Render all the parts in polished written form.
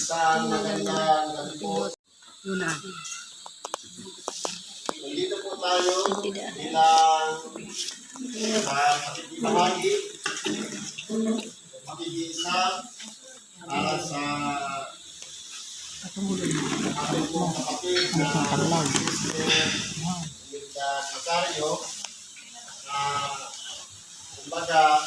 Isang magandang gabi po. Yun na. Nandito po tayo bilang pakikibahagi, pakikiisa para sa ating pong kapatid na Sister Mirda Macario na kumbaga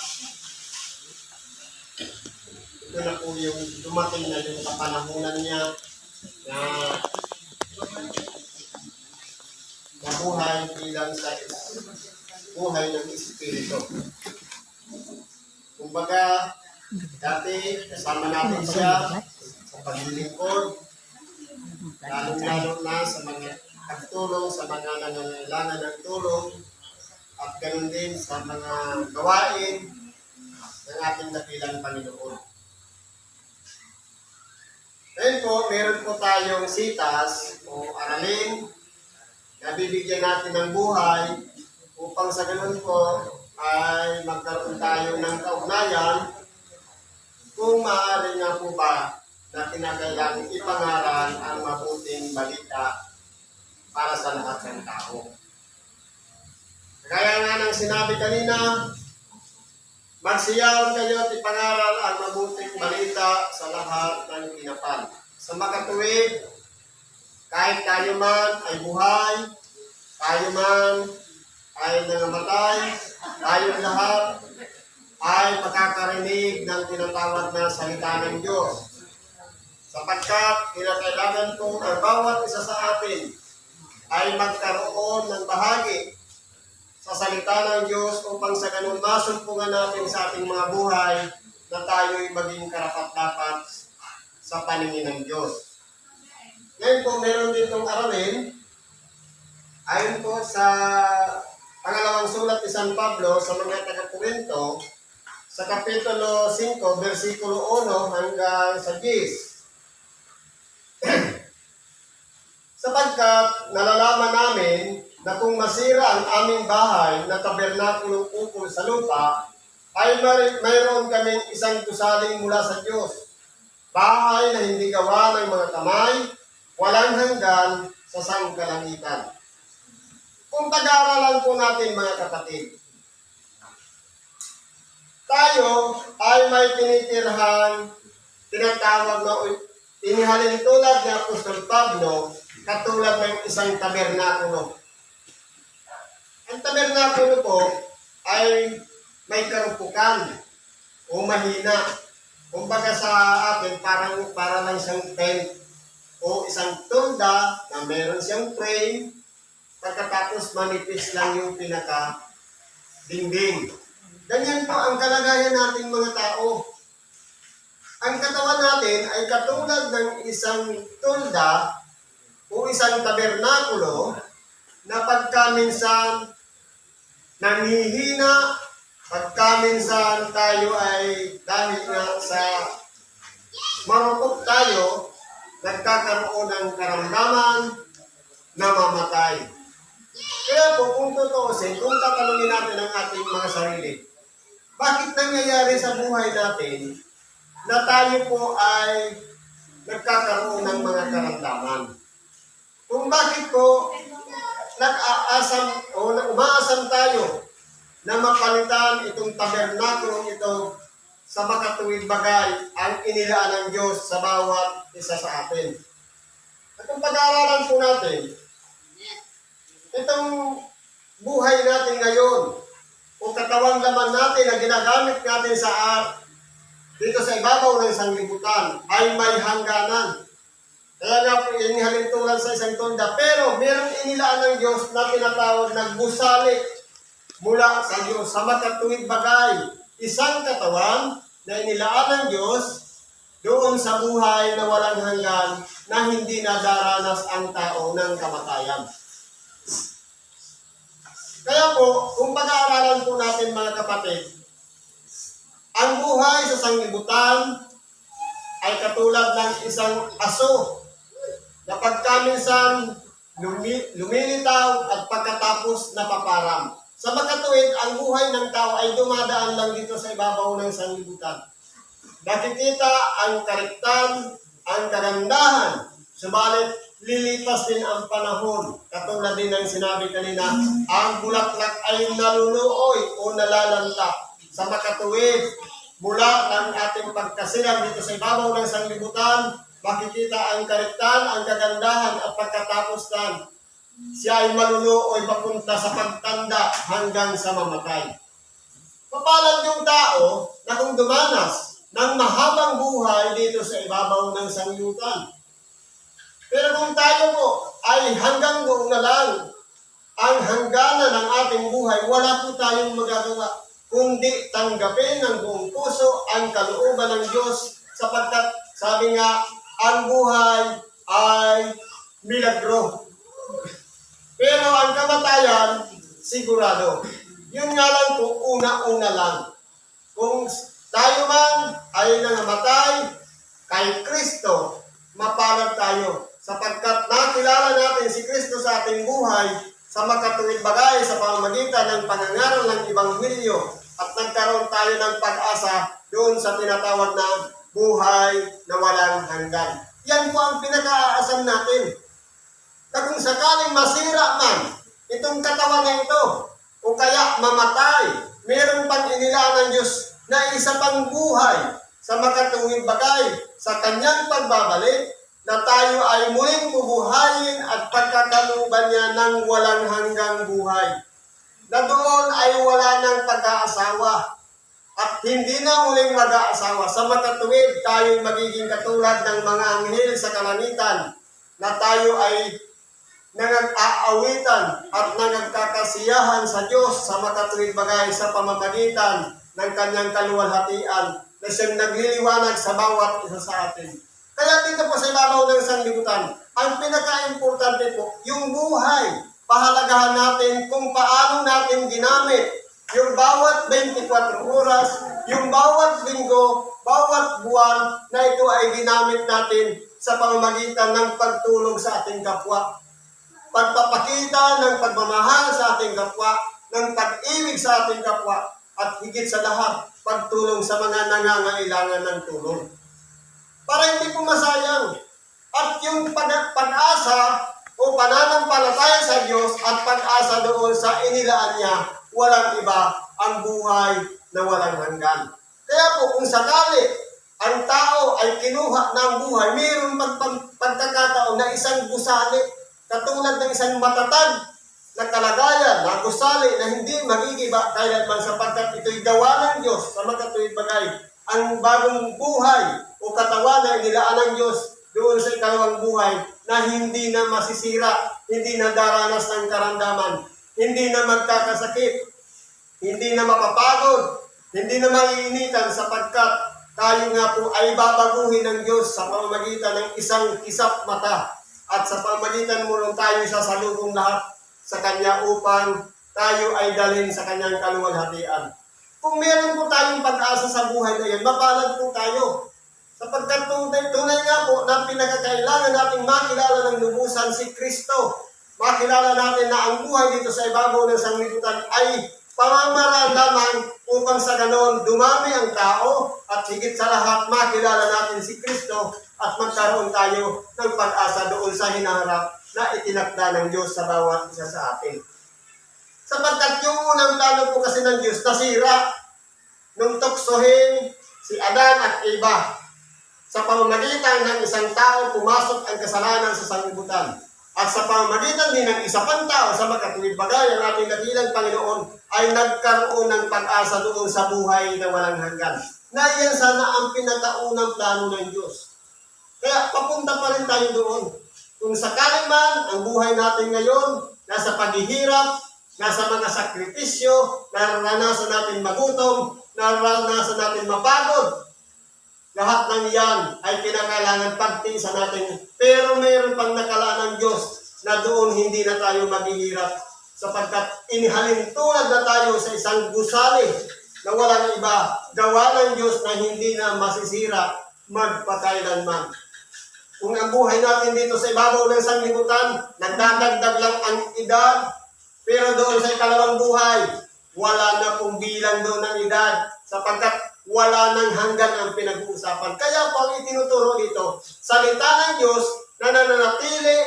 ito na po yung dumating na yung kapanahunan niya na mabuhay bilang sa buhay ng Espiritu. Kumbaga, dati kasama natin siya sa paglilingkod, lalong-lalo na sa mga pagtulong sa mga nangangailangan ng tulong at ganoon din sa mga gawain ng ating dakilang Panginoon. Ngayon po, meron po tayong sitas o aralin na bibigyan natin ng buhay upang sa ganun po ay magkaroon tayo ng kaugnayan kung maaari nga po ba na kinakailangan ipangaral ang mabuting balita para sa lahat ng tao. Kaya nga ng sinabi kanina, magsiyaw kayo at ipangaral ang mabuting balita sa lahat ng kinapal. Sa makatuwid, kahit tayo man ay buhay, tayo man ay nangamatay, tayo lahat ay makakarinig ng tinatawag na salita ng Diyos. Sapagkat kinakailangan kong ang bawat isa sa atin ay magkaroon ng bahagi sa salita ng Diyos upang sa ganun masumpungan natin sa ating mga buhay na tayo'y maging karapat-dapat sa paningin ng Diyos. Ngayon po, meron din itong aralin. Ayon po sa pangalawang sulat ni San Pablo sa mga taga-Korinto, sa Kapitulo 5, versikulo 1 hanggang sa 10. Sapagkat nalalaman namin na kung masira ang aming bahay na tabernakulong ukol sa lupa, ay mayroon kaming isang gusaling mula sa Diyos. Bahay na hindi gawa ng mga kamay, walang hanggan sa sangkalangitan. Kung pag-aaralan po natin mga kapatid, tayo ay may tinitirhan, tinatawag na inihalin tulad ni Apostol Pablo, katulad ng isang tabernakulo. Ang tabernakulo po ay may karupukan o mahina. Kumbaga sa atin, para lang isang tent o isang tulda na meron siyang frame, pagkatapos manipis lang yung pinaka-dingding. Ganyan po ang kalagayan natin mga tao. Ang katawan natin ay katulad ng isang tulda o isang tabernakulo na pagkaminsan nanghihina, pagkaminsan tayo ay dahil nga sa marupok tayo, nagkakaroon ng karamdaman na mamatay. Kaya po, kung tutuusin, kung tatanungin natin ang ating mga sarili, bakit nangyayari sa buhay natin na tayo po ay nagkakaroon ng mga karamdaman? Kung bakit po nag-aasam o umaasam tayo na mapalitan itong tabernakulong ito sa makatuwid bagay ang inilaan ng Diyos sa bawat isa sa atin. At kung pag-aaralan po natin, itong buhay natin ngayon, o katawang laman natin na ginagamit natin dito sa ibabaw ng sanglibutan, ay may hangganan. Kaya nga po inihalin tulad sa isang tunda, pero merong inilaan ng Diyos na tinatawag na gusali mula sa Diyos sa makatuwid bagay. Isang katawan na inilaan ng Diyos doon sa buhay na walang hanggan na hindi nadaranas ang tao ng kamatayan. Kaya po, kung pag-aaralan po natin mga kapatid, ang buhay sa sanglibutan ay katulad ng isang aso na pagkaminsan lumilitaw at pagkatapos napaparam. Sa makatuwid, ang buhay ng tao ay dumadaan lang dito sa ibabaw ng sanglibutan. Nakikita ang kariktan ang kagandahan. Subalit, lilipas din ang panahon. Katulad din ng sinabi kanina, ang bulaklak ay nalunuoy o nalalanta. Sa makatuwid, mula ng ating pagkasilang dito sa ibabaw ng sanglibutan, makikita ang karektan, ang kagandahan at pagkatapos ng siya ay malunuoy papunta sa pagtanda hanggang sa mamatay. Mapalad yung tao na kung dumanas ng mahabang buhay dito sa ibabaw ng sanglibutan. Pero kung tayo po ay hanggang doon na lang ang hangganan ng ating buhay, wala po tayong magagawa kundi tanggapin ng buong puso ang kalooban ng Diyos sapagkat sabi nga, ang buhay ay milagro. Pero ang kamatayan, sigurado. Yun nga lang po, una-una lang. Kung tayo man ay nangamatay kay Kristo, mapalad tayo. Sapagkat nakilala natin si Kristo sa ating buhay sa makatuwid bagay sa pamamagitan ng pangangaral ng Ebanghelyo at nagkaroon tayo ng pag-asa doon sa tinatawag na buhay na walang hanggan. Yan po ang pinaka-aasam natin. Na kung sakaling masira man itong katawan na ito o kaya mamatay, meron pang inilaan ng Diyos na isa pang buhay sa makatuwid bagay sa kanyang pagbabalik na tayo ay muling bubuhayin at pagkakaluban niya ng walang hanggang buhay. Na doon ay wala ng pag-aasawa at hindi na muling mag-aasawa. Sa makatuwid, tayo magiging katulad ng mga anghel sa kalangitan na tayo ay nangag-aawitan at nangagkakasiyahan sa Diyos sa makatuwid bagay sa pamamagitan ng kanyang kaluwalhatian na siyang nagliliwanag sa bawat isa sa atin. Kaya dito po sa ibabaw ng sanglibutan, ang pinaka-importante po, yung buhay. Pahalagahan natin kung paano natin ginamit yung bawat 24 oras, yung bawat linggo, bawat buwan na ito ay ginamit natin sa pamamagitan ng pagtulong sa ating kapwa. Pagpapakita ng pagmamahal sa ating kapwa, ng pag-ibig sa ating kapwa, at higit sa lahat, pagtulong sa mga nangangailangan ng tulong. Para hindi po masayang. At yung pag-asa o pananampalataya sa Diyos at pag-asa doon sa inilaan niya, walang iba ang buhay na walang hanggan. Kaya po kung sakali ang tao ay kinuha ng buhay, mayroong pagkakataon na isang gusali, katulad ng isang matatag na kalagayan, na gusali na hindi magigiba kailanman sapagkat ito'y gawa ng Diyos sa makatuwid bagay. Ang bagong buhay o katawan na inilaan ng Diyos doon sa ikalawang buhay na hindi na masisira, hindi na daranas ng karamdaman, hindi na magkakasakit, hindi na mapapagod, hindi na maiinitan sapagkat tayo nga po ay babaguhin ng Diyos sa pamamagitan ng isang kisap mata at sa pamamagitan mo rin tayo sasalubong lahat sa Kanya upang tayo ay dalhin sa Kanyang kaluwalhatian. Kung meron po tayong pag-asa sa buhay na yan, mapalad po tayo. Sapagkat tunay nga po na pinakakailangan nating makilala ng lubusan si Kristo. Makilala natin na ang buhay dito sa ibabaw ng sanglibutan ay pamamaraan lamang upang sa ganon dumami ang tao at higit sa lahat makilala natin si Kristo at magkaroon tayo ng pag-asa doon sa hinaharap na itinakda ng Diyos sa bawat isa sa atin. Sapagkat yung unang plano po kasi ng Diyos nasira nung tuksohin si Adan at Eva. Sa pamamagitan ng isang tao, pumasok ang kasalanan sa sanglibutan. At sa pamamagitan din ng isa pang tao sa makatuwid bagay, ang ating dakilang Panginoon ay nagkaroon ng pag-asa doon sa buhay na walang hanggan. Na iyan sana ang pinakaunang plano ng Diyos. Kaya papunta pa rin tayo doon. Kung sakaling man ang buhay natin ngayon, nasa paghihirap, nasa mga sakripisyo, naranasan natin magutom, naranasan natin mapagod, lahat ng iyan ay kinakailangan pagtiisan natin. Pero mayroon pang nakalaan ng Diyos na doon hindi na tayo maghihirap sapagkat inihalin tulad na tayo sa isang gusali na walang iba, gawa ng Diyos na hindi na masisira magpakailanman. Kung ang buhay natin dito sa ibabaw ng sanglibutan, nagdadagdag lang ang edad, pero doon sa ikalawang buhay, wala na pong bilang doon ng edad sapagkat wala nang hanggan ang pinag-uusapan. Kaya po ang itinuturo dito, salita ng Diyos na nananatili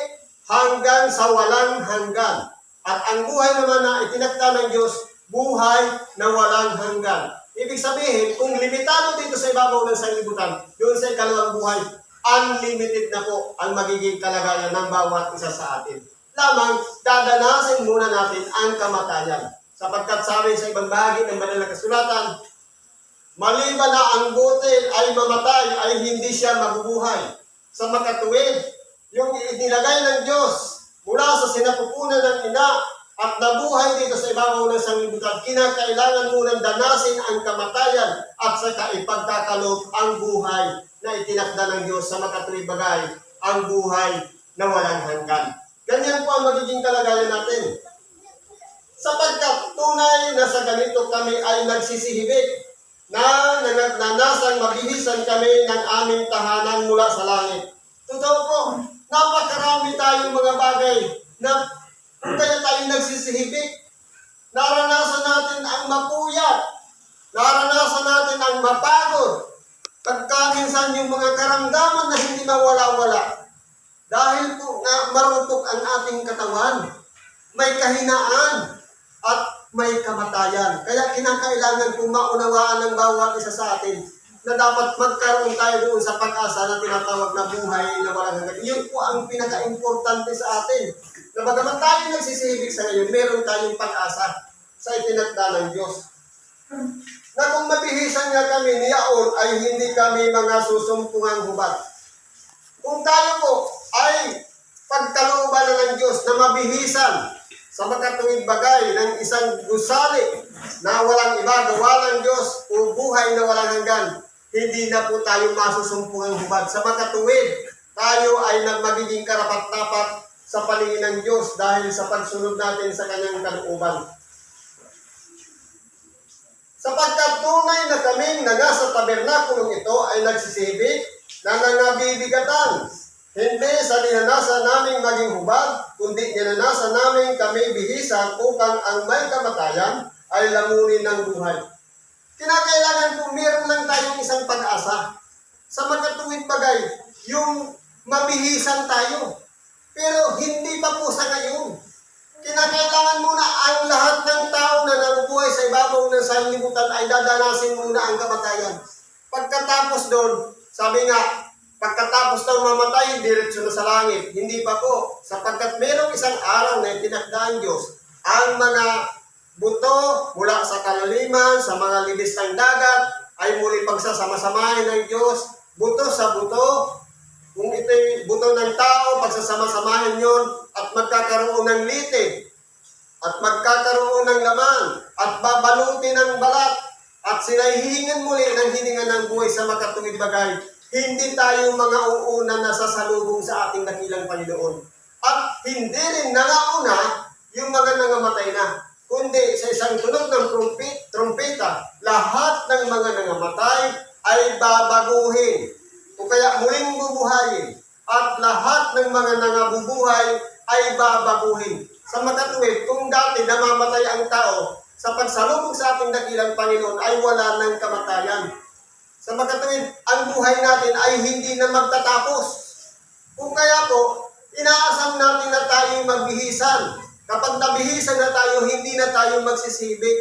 hanggang sa walang hanggan. At ang buhay naman na itinakda ng Diyos, buhay na walang hanggan. Ibig sabihin, kung limitado dito sa ibabaw ng sanlibutan, doon sa ikalawang buhay, unlimited na po ang magiging kalagayan ng bawat isa sa atin. Lamang, dadanasin muna natin ang kamatayan. Sapagkat sabi sa ibang bahagi ng banal na kasulatan, maliban na ang butil ay mamatay, ay hindi siya mabubuhay. Sa makatuwid, yung inilagay ng Diyos mula sa sinapupunan ng ina at nabuhay dito sa ibabaw ng sanlibutan, kinakailangan munang danasin ang kamatayan at saka ipagkakaloob ang buhay na itinakda ng Diyos sa makatuwid bagay, ang buhay na walang hanggan. Ganyan po ang magiging kalagayan natin. Sapagkat tunay na sa ganito kami ay nagsisihibik na nagnanasang mabihisan kami ng aming tahanan mula sa langit. Totoo po, napakarami tayong mga bagay na kaya tayo nagsisihibik. Naranasan natin ang mapuyat. Naranasan natin ang mapagod. Pagkaminsan yung mga karamdaman na hindi mawala-wala. Dahil po na marutok ang ating katawan, may kahinaan at may kamatayan. Kaya kinakailangan kung maunawaan ng bawat isa sa atin na dapat magkaroon tayo doon sa pag-asa na tinatawag na buhay na walang hanggan. Yun po ang pinaka-importante sa atin. Na bagaman tayo nagsisibig sa ngayon, meron tayong pag-asa sa itinakda ng Diyos. Na kung mabihisan nga kami ni Yaon, ay hindi kami mga susumpungang hubad. Kung tayo po ay pagkalooban ng Diyos na mabihisan sa makatuwid bagay ng isang gusali na walang iba, gawa ng Diyos o buhay na walang hanggan, hindi na po tayo masusumpungang hubad. Sa makatuwid, tayo ay magiging karapat-dapat sa paningin ng Diyos dahil sa pagsunod natin sa kanyang kalooban. Sapagkat tunay na kaming na nasa tabernakulong ito ay nagsisibig na nangabibigatan. Hindi sa dinanasan naming maging hubad, kundi dinanasan namin kami bihisan upang ang may kamatayan ay lamunin ng buhay. Kinakailangan kung meron lang tayong isang pag-asa. Sa makatuwid bagay, yung mabihisan tayo. Pero hindi pa po sa ngayon. Kinakailangan muna ang lahat ng tao na nabubuhay sa ibabaw ng sanlibutan ay dadanasin muna ang kamatayan. Pagkatapos doon, sabi nga, pagkatapos ng mamatay, diretso na sa langit. Hindi pa po, sapagkat mayroong isang araw na itinakda ang Diyos, ang mga buto mula sa kalaliman, sa mga libis ng dagat, ay muli pagsasama-samahin ng Diyos, buto sa buto. Kung ito'y buto ng tao, pagsasama-samahin yon at magkakaroon ng litig, at magkakaroon ng laman, at babalutin ng balat, at sila'y hihingan muli ng hiningan ng buhay sa makatuwid bagay. Hindi tayo mga uuna na sasalubong sa ating dakilang Panginoon. At hindi rin nangauna yung mga nangamatay na, kundi sa isang tunog ng trumpeta, lahat ng mga nangamatay ay babaguhin. O kaya muling bubuhayin. At lahat ng mga nangabubuhay ay babaguhin. Sa makatuwid, kung dati namamatay ang tao, sa pagsalubong sa ating dakilang Panginoon ay wala ng kamatayan. Sa makatuwid, ang buhay natin ay hindi na magtatapos. Kung kaya po, inaasam natin na tayo magbihisan. Kapag nabihisan na tayo, hindi na tayo magsisibik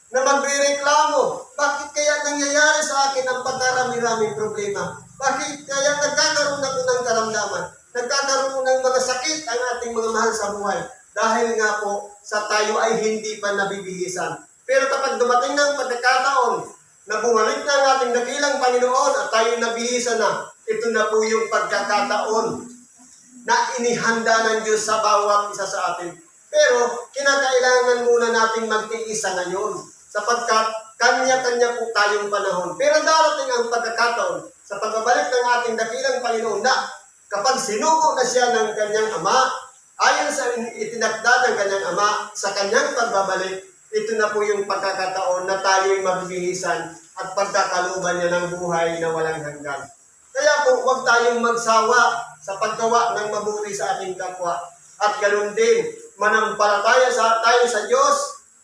na magre-reklamo. Bakit kaya nangyayari sa akin ang pagkarami-raming problema? Bakit kaya nagkakaroon ako ng karamdaman? Nagkakaroon ng mga sakit ang ating mga mahal sa buhay? Dahil nga po, sa tayo ay hindi pa nabibihisan. Pero kapag dumating ng pagkakataon na bumalik na ang ating dakilang Panginoon at tayo nabihisan na, ito na po yung pagkakataon na inihanda ng Diyos sa bawat isa sa atin. Pero, kinakailangan muna nating magtiis sa ngayon sapagkat kanya-kanya po tayong panahon. Pero darating ang pagkakataon sa pagbabalik ng ating dakilang Panginoon na kapag sinuko na siya ng kanyang ama, ayon sa itinakda ng kanyang ama sa kanyang pagbabalik, ito na po yung pagkakataon na tayo'y magbihisan at pagkakaluban niya ng buhay na walang hanggan. Kaya po, huwag tayong magsawa sa paggawa ng mabuti sa ating kapwa. At ganoon din, manampalataya tayo sa Diyos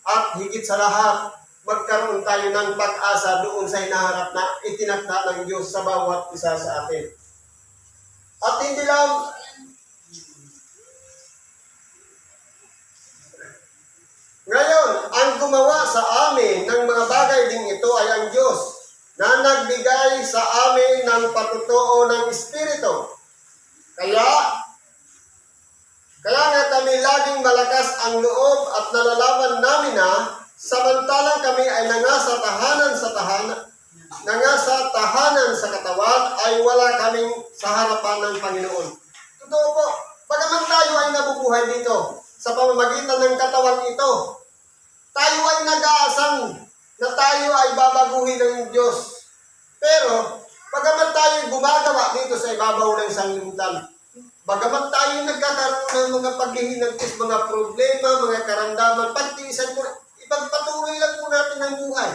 at higit sa lahat, magkaroon tayo ng pag-asa doon sa hinaharap na itinakda ng Diyos sa bawat isa sa atin. At hindi lang ngayon, ang gumawa sa amin ng mga bagay ding ito ay ang Diyos na nagbigay sa amin ng patutuo ng Espiritu. Kaya nga kami laging malakas ang loob at nalalaman namin na samantalang kami ay nangasa tahanan sa katawan ay wala kaming sa harapan ng Panginoon. Totoo po, bagaman tayo ay nabubuhay dito sa pamamagitan ng katawan ito, tayo ay nag-aasang na tayo ay babaguhin ng Diyos. Pero, bagaman tayo gumagawa dito sa ibabaw ng sanglibutan, bagaman tayo nagkakaroon ng mga paghihinagpis, mga problema, mga karamdaman, pagtiisan po, ipagpatuloy lang po natin ang buhay.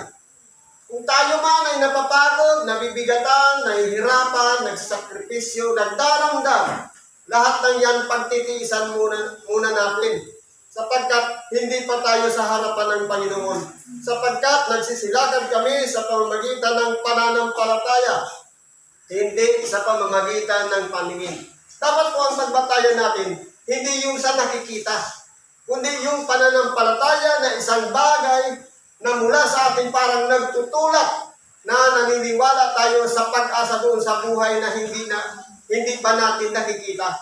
Kung tayo man ay napapagod, nabibigatan, nahihirapan, nagsakripisyo, nagdaramdam, lahat ng yan pagtitiisan muna natin. Sapagkat hindi pa tayo sa harapan ng Panginoon. Sapagkat nagsisilakan kami sa pamamagitan ng pananampalataya, hindi sa pamamagitan ng paningin. Dapat po ang pagbatayan natin, hindi yung sa nakikita, kundi yung pananampalataya na isang bagay na mula sa atin parang nagtutulak na naniniwala tayo sa pag-asa doon sa buhay na hindi pa natin nakikita.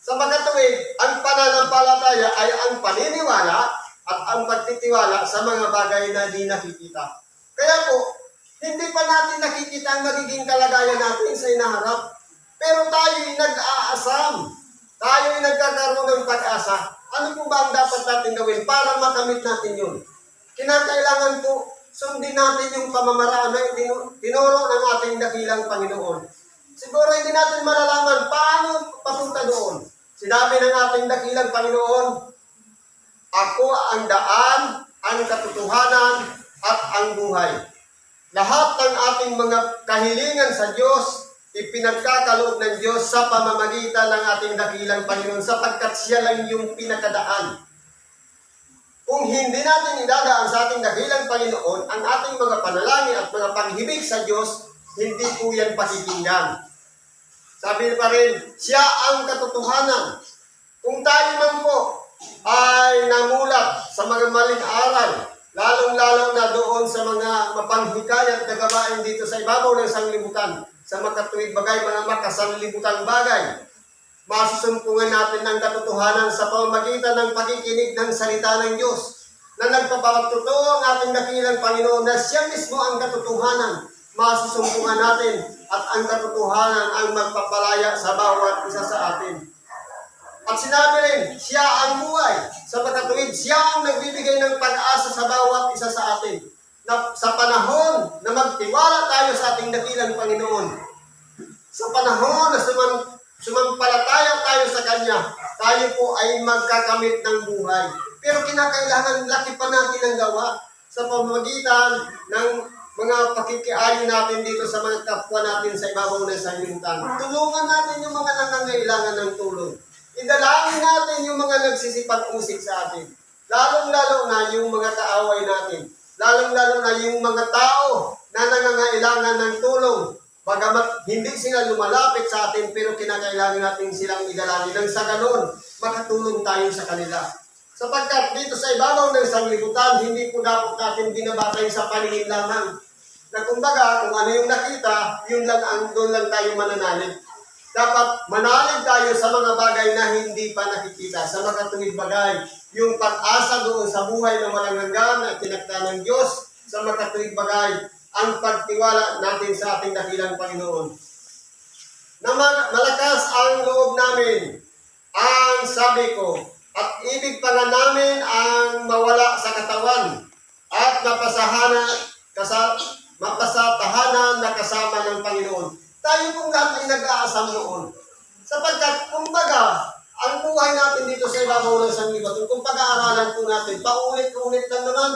Sa pagkatuwid, ang pananampalataya ay ang paniniwala at ang pagtitiwala sa mga bagay na di nakikita. Kaya po, hindi pa natin nakikita ang magiging kalagayan natin sa inaharap. Pero tayo'y nag-aasam. Tayo'y nagkakaroon ng pag-asa. Ano po ba ang dapat natin gawin para makamit natin yun? Kinakailangan po, sundin natin yung pamamaraan na tinuro ng ating dakilang Panginoon. Siguro hindi natin malalaman paano papunta doon. Sinabi ng ating dakilang Panginoon, ako ang daan, ang katotohanan, at ang buhay. Lahat ng ating mga kahilingan sa Diyos, ipinagkakaloob ng Diyos sa pamamagitan ng ating dakilang Panginoon sapagkat siya lang yung pinakadaan. Kung hindi natin idadaan sa ating dakilang Panginoon ang ating mga panalangin at mga panghibig sa Diyos, hindi po yan pakikinggan. Sabi pa rin, siya ang katotohanan. Kung tayo man po ay namulat sa mga maling aral, lalong-lalo na doon sa mga mapanghikayat na gawain dito sa ibabaw ng sanglibutan, sa makatuwid bagay, mga makasanglibutang bagay, masusumpungan natin ng katotohanan sa pamamagitan ng pakikinig ng salita ng Diyos na nagpapatotoo ang ating dakilang Panginoon na siya mismo ang katotohanan. Masusumpungan natin at ang katotohanan ang magpapalaya sa bawat isa sa atin. At sinabi rin, siya ang buhay. Sa pagkatuwid, siya ang nagbibigay ng pag-asa sa bawat isa sa atin. Na sa panahon na magtiwala tayo sa ating dakilang Panginoon, sa panahon na sumampalataya tayo sa Kanya, tayo po ay magkakamit ng buhay. Pero kinakailangan laki pa natin ang gawa sa pamamagitan ng mga pakikiayon natin dito sa mga kapwa natin sa ibabaw ng sanglibutan. Tulungan natin yung mga nangangailangan ng tulong. Idalangin natin yung mga nagsisipag-usik sa atin. Lalong-lalo na yung mga kaaway natin. Lalong-lalo na yung mga tao na nangangailangan ng tulong. Bagamat hindi sila lumalapit sa atin, pero kinakailangan natin silang idalangin. Nang sa ganon, makatulong tayo sa kanila. Sapagkat dito sa ibabaw ng sanglibutan, hindi po dapat natin binabatay sa paningin lamang. Na kumbaga, kung ano yung nakita, yun lang doon lang tayo mananalig. Dapat manalig tayo sa mga bagay na hindi pa nakikita, sa makatuwid bagay. Yung pag-asa doon sa buhay na walang hanggan na tinakda ng Diyos, sa makatuwid bagay, ang pagtiwala natin sa ating dakilang Panginoon. Na malakas ang loob namin, ang sabi ko, at ibig pala namin ang mawala sa katawan at mapasatahanan na kasama ng Panginoon. Tayo pong lahat ay nag-aasam noon. Sapagkat, kumbaga, ang buhay natin dito sa ibabaw ng sanglibutan, kung pag-aaralan po natin, paulit-ulit lang naman.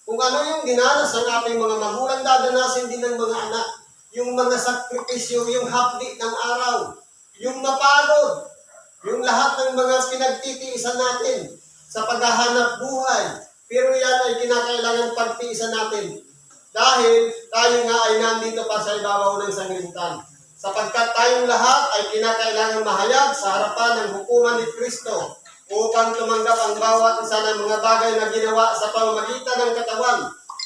Kung ano yung dinanas ng ating mga magulang, dadanasin din ng mga anak. Yung mga sakripisyo, yung hapdi ng araw, yung mapagod, yung lahat ng mga pinagtitiisan natin sa paghahanap buhay, Pero yan ay kinakailangan pagtiisan natin. Dahil tayo nga ay nandito pa sa ibabaw ng sanglibutan. Sapagkat tayong lahat ay kinakailangan mahayag sa harapan ng hukuman ni Kristo upang tumanggap ang bawat isa ng mga bagay na ginawa sa pamamagitan ng katawan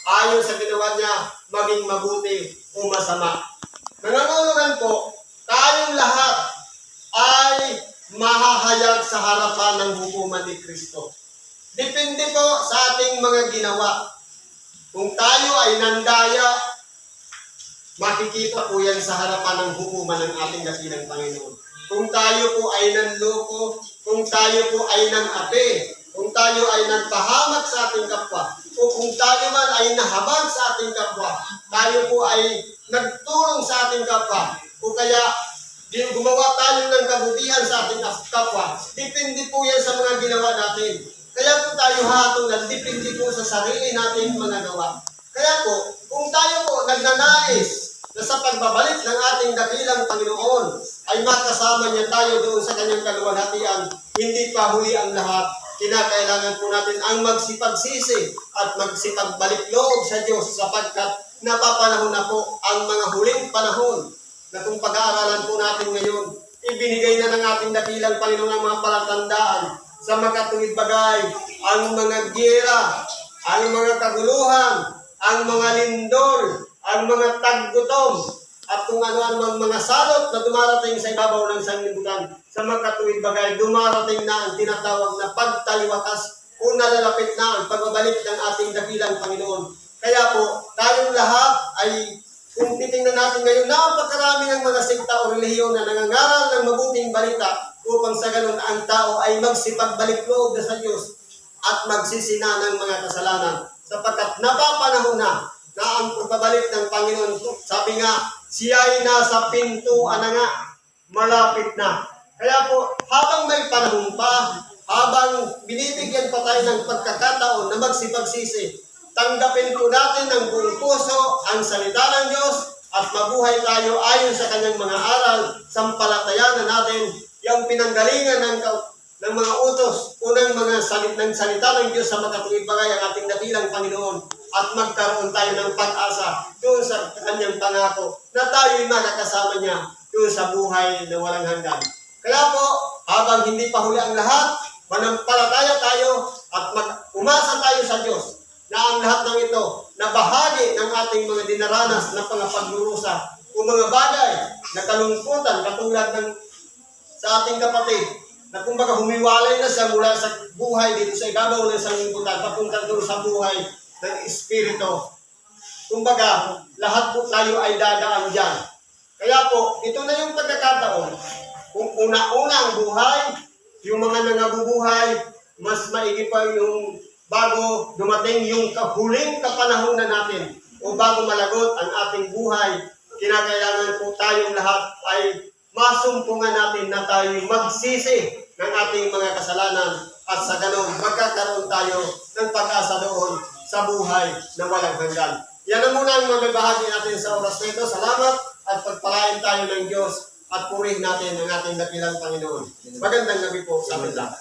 ayon sa ginawa niya, maging mabuti o masama. Nangangulugan po, tayong lahat ay mahahayag sa harapan ng hukuman ni Kristo. Depende po sa ating mga ginawa. Kung tayo ay nandaya, makikita po yan sa harapan ng hukuman ng ating dakilang Panginoon. Kung tayo po ay nanloko, kung tayo po ay nang-api, kung tayo ay nagpahamak sa ating kapwa, o kung tayo man ay nahabag sa ating kapwa, tayo po ay nagtulong sa ating kapwa, o kaya gumawa tayo ng kabutihan sa ating kapwa, depende po yan sa mga ginawa natin. Kaya po tayo hatulan, depende po sa sarili nating mga gawa. Kaya po, kung tayo po nagnanais na sa pagbabalik ng ating dakilang Panginoon ay makasama niya tayo doon sa kanyang kaluwalhatian, hindi pa huli ang lahat. Kinakailangan po natin ang magsipagsisi at magsipagbalik loob sa Diyos sapagkat napapanahon na po ang mga huling panahon na kung pag-aaralan po natin ngayon, ibinigay na ng ating dakilang Panginoon ang mga palatandaan sa makatuwid bagay, ang mga giyera, ang mga kaguluhan, ang mga lindol, ang mga taggutom, at kung ano-ano mga salot na dumarating sa ibabaw ng sanglibutan. Sa makatuwid bagay, dumarating na ang tinatawag na pagtaliwakas o nalalapit na ang pagbabalik ng ating dakilang Panginoon. Kaya po, tayong lahat ay, kung titingnan natin ngayon, napakarami ng mga sekta o relihiyon na nangangaral ng mabuting balita upang sa ganun ang tao ay magsipagbalik loob na sa Diyos at magsisina ng mga kasalanan. Sapagkat napapanahon na ang pagbabalik ng Panginoon. Sabi nga, siya ay nasa pintuan na nga, malapit na. Kaya po, habang may panahon pa, habang binibigyan pa tayo ng pagkakataon na magsipagsisi, tanggapin po natin ng buong puso ang salita ng Diyos at mabuhay tayo ayon sa kanyang mga aral, sampalatayanan natin yung pinanggalingan ng mga utos, unang mga salita ng Diyos sa makatuwid bagay ang ating dakilang Panginoon at magkaroon tayo ng pag-asa doon sa kanyang pangako na tayo'y makakasama niya doon sa buhay na walang hanggan. Kaya po, habang hindi pa huli ang lahat, manampalataya tayo at umasa tayo sa Diyos na ang lahat ng ito na bahagi ng ating mga dinaranas na pagdurusa o mga bagay na kalungkutan katulad ng sa ating kapatid na kumbaga humiwalay na siya mula sa buhay dito sa ibabaw ng sanglibutan papunta doon sa buhay ng Espiritu. Kumbaga, lahat po tayo ay dadaan dyan. Kaya po, ito na yung pagkakataon. Kung una-una ang buhay, yung mga nangabubuhay, mas maigi pa yung bago dumating yung huling kapanahonan natin o bago malagot ang ating buhay, kinakailangan po tayong lahat ay masumpungan natin na tayo magsisi ng ating mga kasalanan at sa ganun magkakaroon tayo ng pag-asa doon sa buhay na walang hanggan. Yan ang muna ang mabibahagi natin sa oras na ito. Salamat at pagpalain tayo ng Diyos at purihin natin ang ating dakilang Panginoon. Magandang gabi po sa amin lahat.